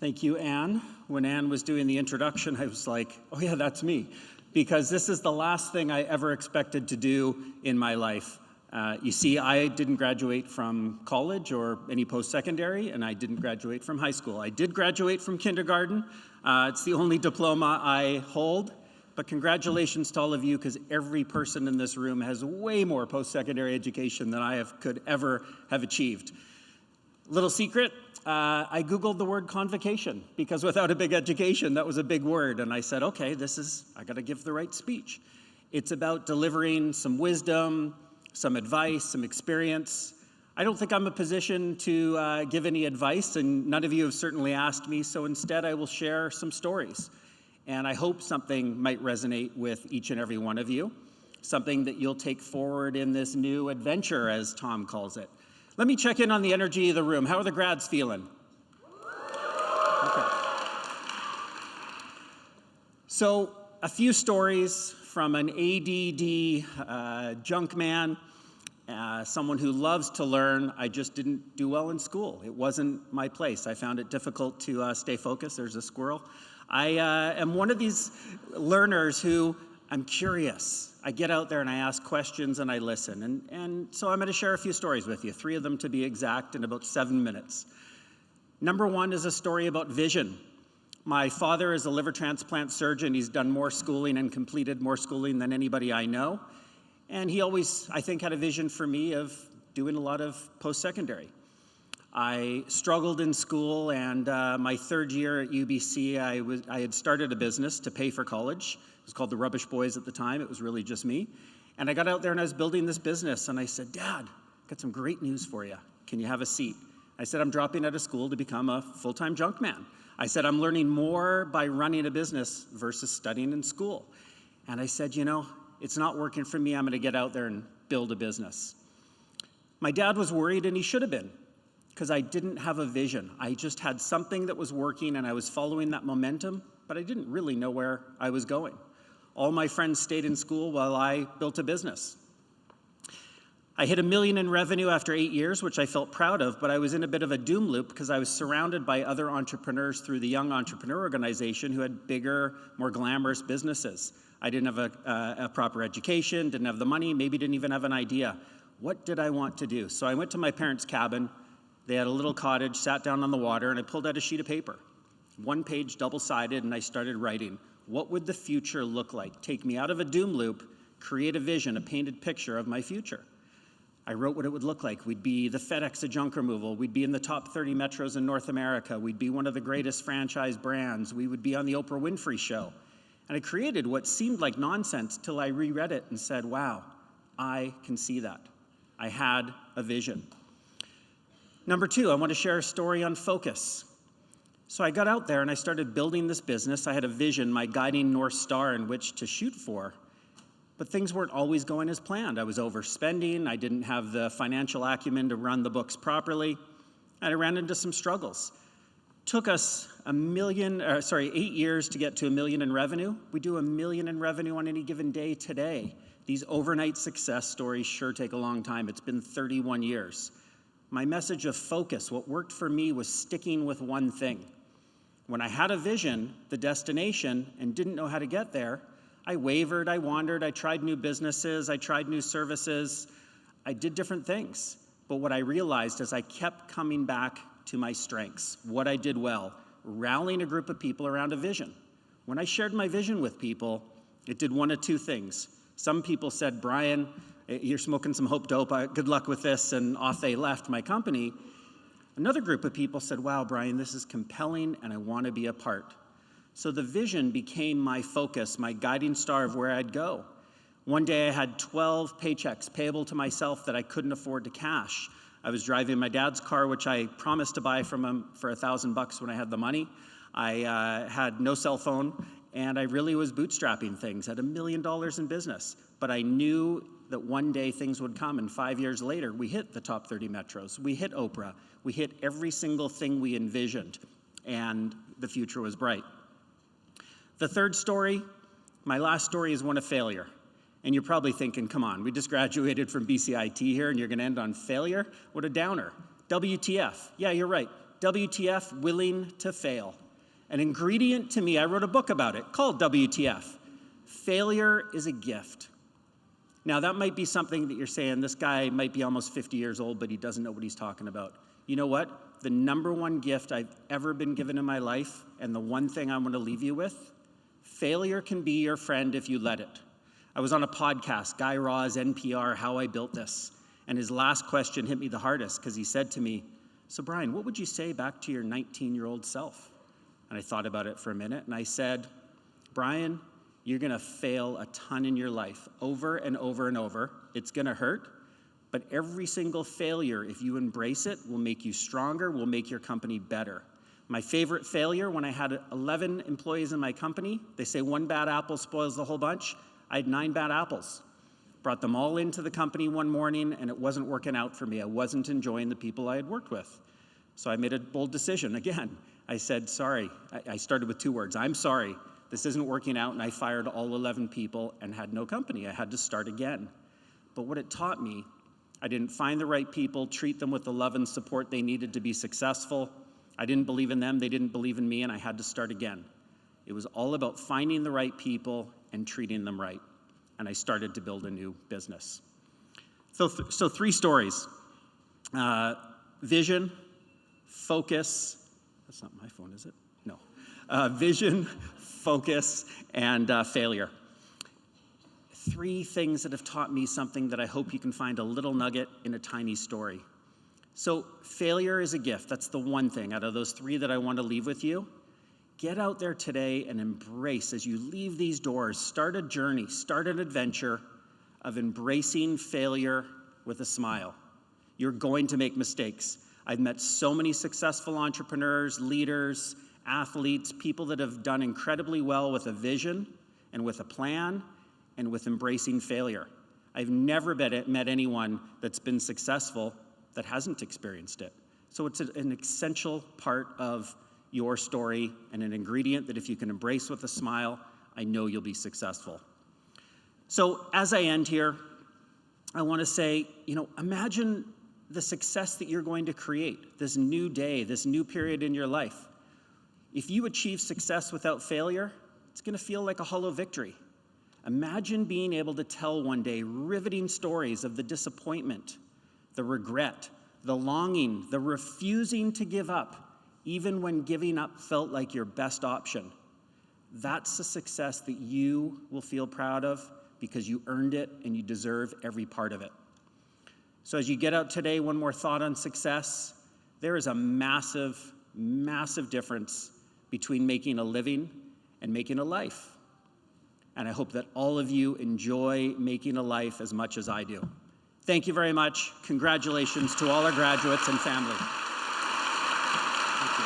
Thank you, Anne. When Anne was doing the introduction, I was like, oh yeah, that's me. Because this is the last thing I ever expected to do in my life. You see, I didn't graduate from college or any post-secondary, and I didn't graduate from high school. I did graduate from kindergarten. It's the only diploma I hold. But congratulations to all of you, because every person in this room has way more post-secondary education than I could ever have achieved. Little secret, I Googled the word convocation, because without a big education, that was a big word. And I said, okay, I got to give the right speech. It's about delivering some wisdom, some advice, some experience. I don't think I'm in a position to give any advice, and none of you have certainly asked me, so instead I will share some stories. And I hope something might resonate with each and every one of you, something that you'll take forward in this new adventure, as Tom calls it. Let me check in on the energy of the room. How are the grads feeling? Okay. So, a few stories from an ADD junk man, someone who loves to learn. I just didn't do well in school. It wasn't my place. I found it difficult to stay focused. There's a squirrel. I am one of these learners who I'm curious. I get out there and I ask questions and I listen. And so I'm going to share a few stories with you, 3 of them to be exact, in about 7 minutes. Number 1 is a story about vision. My father is a liver transplant surgeon. He's done more schooling and completed more schooling than anybody I know. And he always, I think, had a vision for me of doing a lot of post-secondary. I struggled in school, and my 3rd year at UBC, I had started a business to pay for college. It was called the Rubbish Boys at the time. It was really just me. And I got out there and I was building this business, and I said, Dad, I've got some great news for you. Can you have a seat? I said, I'm dropping out of school to become a full-time junk man. I said, I'm learning more by running a business versus studying in school. And I said, you know, it's not working for me. I'm going to get out there and build a business. My dad was worried, and he should have been, because I didn't have a vision. I just had something that was working, and I was following that momentum, but I didn't really know where I was going. All my friends stayed in school while I built a business. I hit $1 million in revenue after 8 years, which I felt proud of, but I was in a bit of a doom loop because I was surrounded by other entrepreneurs through the Young Entrepreneur Organization who had bigger, more glamorous businesses. I didn't have a proper education, didn't have the money, maybe didn't even have an idea. What did I want to do? So I went to my parents' cabin. They had a little cottage, sat down on the water, and I pulled out a sheet of paper. 1 page, double-sided, and I started writing. What would the future look like? Take me out of a doom loop, create a vision, a painted picture of my future. I wrote what it would look like. We'd be the FedEx of junk removal. We'd be in the top 30 metros in North America. We'd be one of the greatest franchise brands. We would be on the Oprah Winfrey Show. And I created what seemed like nonsense till I reread it and said, wow, I can see that. I had a vision. Number 2, I want to share a story on focus. So I got out there and I started building this business. I had a vision, my guiding North Star in which to shoot for. But things weren't always going as planned. I was overspending. I didn't have the financial acumen to run the books properly. And I ran into some struggles. Took us 8 years to get to $1 million in revenue. We do $1 million in revenue on any given day today. These overnight success stories sure take a long time. It's been 31 years. My message of focus, what worked for me was sticking with one thing. When I had a vision, the destination, and didn't know how to get there, I wavered, I wandered, I tried new businesses, I tried new services, I did different things. But what I realized is I kept coming back to my strengths, what I did well, rallying a group of people around a vision. When I shared my vision with people, it did one of 2 things. Some people said, Brian, you're smoking some hope dope, good luck with this, and off they left my company. Another group of people said, wow, Brian, this is compelling, and I want to be a part. So the vision became my focus, my guiding star of where I'd go. One day I had 12 paychecks payable to myself that I couldn't afford to cash. I was driving my dad's car, which I promised to buy from him for $1,000 when I had the money. I had no cell phone, and I really was bootstrapping things. I had $1 million in business, but I knew that one day things would come, and 5 years later, we hit the top 30 metros. We hit Oprah. We hit every single thing we envisioned, and the future was bright. The 3rd story, my last story, is one of failure. And you're probably thinking, come on, we just graduated from BCIT here, and you're going to end on failure? What a downer. WTF. Yeah, you're right. WTF, willing to fail. An ingredient to me, I wrote a book about it called WTF. Failure is a gift. Now that might be something that you're saying, this guy might be almost 50 years old, but he doesn't know what he's talking about. You know what? The number one gift I've ever been given in my life, and the one thing I want to leave you with, failure can be your friend if you let it. I was on a podcast, Guy Raz, NPR, How I Built This, and his last question hit me the hardest because he said to me, so Brian, what would you say back to your 19-year-old self? And I thought about it for a minute, and I said, Brian, you're gonna fail a ton in your life, over and over and over. It's gonna hurt, but every single failure, if you embrace it, will make you stronger, will make your company better. My favorite failure, when I had 11 employees in my company, they say one bad apple spoils the whole bunch. I had 9 bad apples. Brought them all into the company one morning, and it wasn't working out for me. I wasn't enjoying the people I had worked with. So I made a bold decision. Again, I said, sorry. I started with 2 words. I'm sorry. This isn't working out, and I fired all 11 people and had no company. I had to start again. But what it taught me, I didn't find the right people, treat them with the love and support they needed to be successful. I didn't believe in them, they didn't believe in me, and I had to start again. It was all about finding the right people and treating them right. And I started to build a new business. So 3 stories. Vision, focus, that's not my phone, is it? No. Vision, focus, and failure. 3 things that have taught me something that I hope you can find a little nugget in a tiny story. So failure is a gift. That's the one thing out of those 3 that I want to leave with you. Get out there today and embrace, as you leave these doors, start a journey, start an adventure of embracing failure with a smile. You're going to make mistakes. I've met so many successful entrepreneurs, leaders, athletes, people that have done incredibly well with a vision and with a plan and with embracing failure. I've never met anyone that's been successful that hasn't experienced it. So it's an essential part of your story and an ingredient that if you can embrace with a smile, I know you'll be successful. So as I end here, I want to say, imagine the success that you're going to create, this new day, this new period in your life. If you achieve success without failure, it's going to feel like a hollow victory. Imagine being able to tell one day riveting stories of the disappointment, the regret, the longing, the refusing to give up, even when giving up felt like your best option. That's a success that you will feel proud of because you earned it and you deserve every part of it. So as you get out today, one more thought on success. There is a massive, massive difference between making a living and making a life. And I hope that all of you enjoy making a life as much as I do. Thank you very much. Congratulations to all our graduates and family. Thank you.